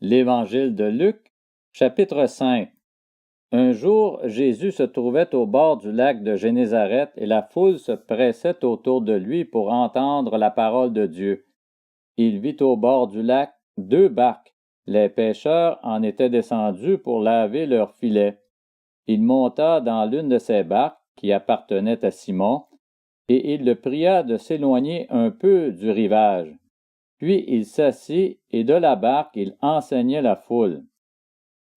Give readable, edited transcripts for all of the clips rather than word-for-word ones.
L'Évangile de Luc, chapitre 5. Un jour, Jésus se trouvait au bord du lac de Génézareth et la foule se pressait autour de lui pour entendre la parole de Dieu. Il vit au bord du lac 2 barques. Les pêcheurs en étaient descendus pour laver leurs filets. Il monta dans l'une de ces barques, qui appartenait à Simon, et il le pria de s'éloigner un peu du rivage. Puis il s'assit, et de la barque il enseignait la foule.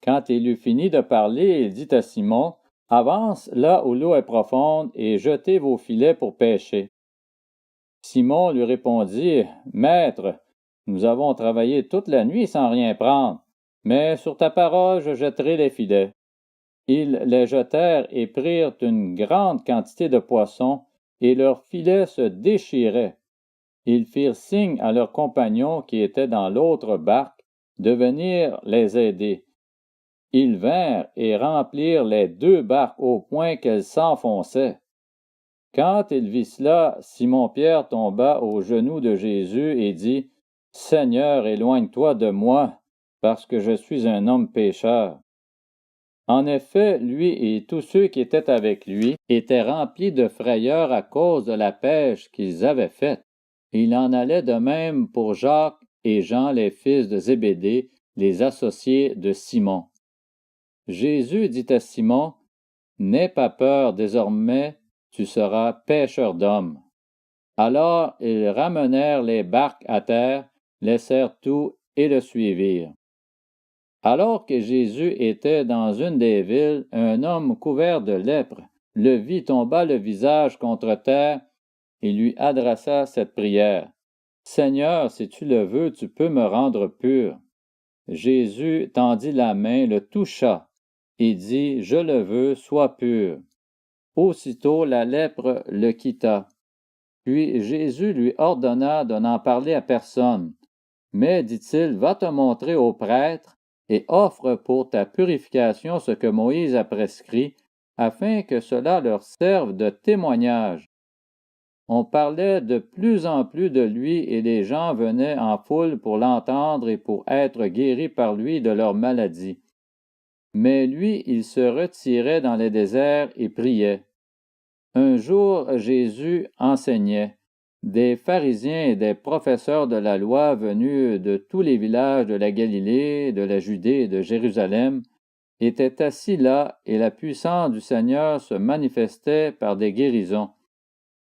Quand il eut fini de parler, il dit à Simon, « Avance là où l'eau est profonde, et jetez vos filets pour pêcher. » Simon lui répondit, « Maître, nous avons travaillé toute la nuit sans rien prendre, mais sur ta parole je jetterai les filets. » Ils les jetèrent et prirent une grande quantité de poissons, et leurs filets se déchiraient. Ils firent signe à leurs compagnons qui étaient dans l'autre barque de venir les aider. Ils vinrent et remplirent les 2 barques au point qu'elles s'enfonçaient. Quand il vit cela, Simon-Pierre tomba aux genoux de Jésus et dit, « Seigneur, éloigne-toi de moi, parce que je suis un homme pécheur. » En effet, lui et tous ceux qui étaient avec lui étaient remplis de frayeur à cause de la pêche qu'ils avaient faite. Il en allait de même pour Jacques et Jean, les fils de Zébédée, les associés de Simon. Jésus dit à Simon, « N'aie pas peur, désormais tu seras pêcheur d'hommes. » Alors ils ramenèrent les barques à terre, laissèrent tout et le suivirent. Alors que Jésus était dans une des villes, un homme couvert de lèpre le vit, tomba le visage contre terre et lui adressa cette prière. « Seigneur, si tu le veux, tu peux me rendre pur. » Jésus tendit la main, le toucha et dit, « Je le veux, sois pur. » Aussitôt la lèpre le quitta. Puis Jésus lui ordonna de n'en parler à personne. « Mais, dit-il, va te montrer au prêtre et offre pour ta purification ce que Moïse a prescrit, afin que cela leur serve de témoignage. » On parlait de plus en plus de lui et les gens venaient en foule pour l'entendre et pour être guéris par lui de leur maladie. Mais lui, il se retirait dans les déserts et priait. Un jour, Jésus enseignait. Des pharisiens et des professeurs de la loi venus de tous les villages de la Galilée, de la Judée et de Jérusalem étaient assis là, et la puissance du Seigneur se manifestait par des guérisons.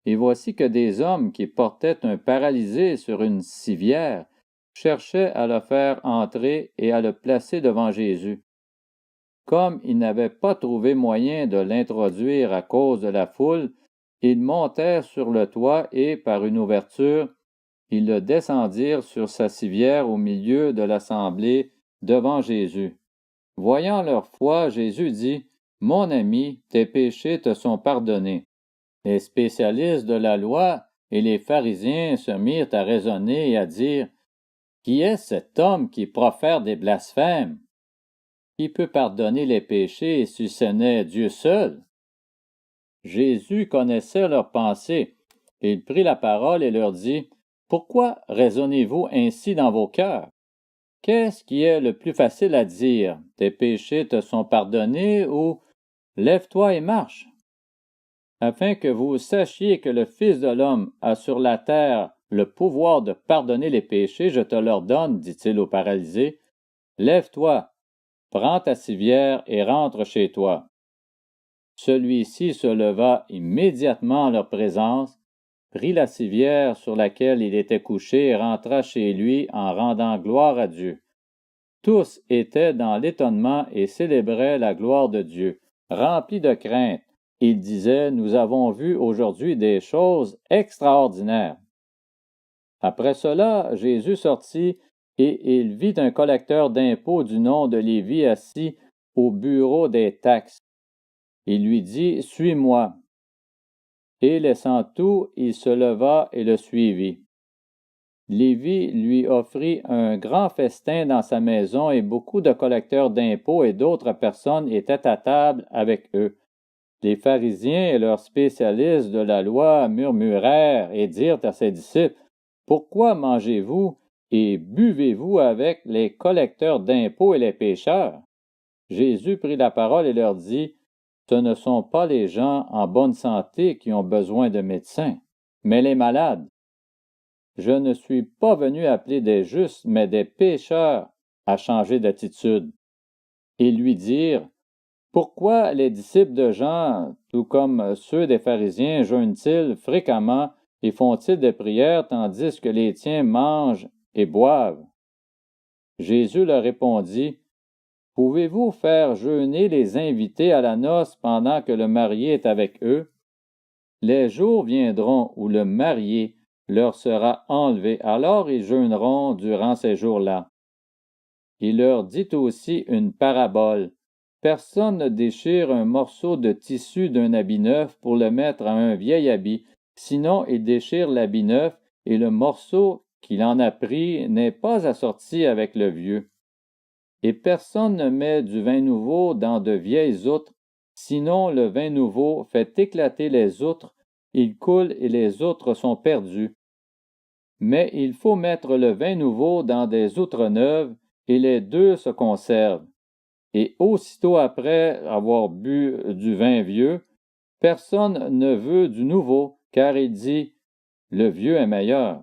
Et voici que des hommes qui portaient un paralysé sur une civière cherchaient à le faire entrer et à le placer devant Jésus. Comme ils n'avaient pas trouvé moyen de l'introduire à cause de la foule, ils montèrent sur le toit et, par une ouverture, ils le descendirent sur sa civière au milieu de l'assemblée devant Jésus. Voyant leur foi, Jésus dit, « Mon ami, tes péchés te sont pardonnés. » Les spécialistes de la loi et les pharisiens se mirent à raisonner et à dire, « Qui est cet homme qui profère des blasphèmes? Qui peut pardonner les péchés si ce n'est Dieu seul? » Jésus connaissait leurs pensées. Il prit la parole et leur dit, « Pourquoi raisonnez-vous ainsi dans vos cœurs? Qu'est-ce qui est le plus facile à dire? Tes péchés te sont pardonnés ou lève-toi et marche? Afin que vous sachiez que le Fils de l'homme a sur la terre le pouvoir de pardonner les péchés, je te l'ordonne, dit-il au paralysé, lève-toi, prends ta civière et rentre chez toi. » Celui-ci se leva immédiatement en leur présence, prit la civière sur laquelle il était couché et rentra chez lui en rendant gloire à Dieu. Tous étaient dans l'étonnement et célébraient la gloire de Dieu, remplis de crainte. Ils disaient, « Nous avons vu aujourd'hui des choses extraordinaires. » Après cela, Jésus sortit et il vit un collecteur d'impôts du nom de Lévi assis au bureau des taxes. Il lui dit, « Suis-moi. » Et laissant tout, il se leva et le suivit. Lévi lui offrit un grand festin dans sa maison et beaucoup de collecteurs d'impôts et d'autres personnes étaient à table avec eux. Les pharisiens et leurs spécialistes de la loi murmurèrent et dirent à ses disciples, « Pourquoi mangez-vous et buvez-vous avec les collecteurs d'impôts et les pécheurs? Jésus prit la parole et leur dit, ce ne sont pas les gens en bonne santé qui ont besoin de médecins, mais les malades. Je ne suis pas venu appeler des justes, mais des pécheurs à changer d'attitude. Ils lui dirent, pourquoi les disciples de Jean, tout comme ceux des pharisiens, jeûnent-ils fréquemment et font-ils des prières tandis que les tiens mangent et boivent? Jésus leur répondit, pouvez-vous faire jeûner les invités à la noce pendant que le marié est avec eux? Les jours viendront où le marié leur sera enlevé, alors ils jeûneront durant ces jours-là. Il leur dit aussi une parabole. Personne ne déchire un morceau de tissu d'un habit neuf pour le mettre à un vieil habit, sinon il déchire l'habit neuf et le morceau qu'il en a pris n'est pas assorti avec le vieux. Et personne ne met du vin nouveau dans de vieilles outres, sinon le vin nouveau fait éclater les outres, il coule et les outres sont perdues. Mais il faut mettre le vin nouveau dans des outres neuves, et les deux se conservent. Et aussitôt après avoir bu du vin vieux, personne ne veut du nouveau, car il dit, le vieux est meilleur.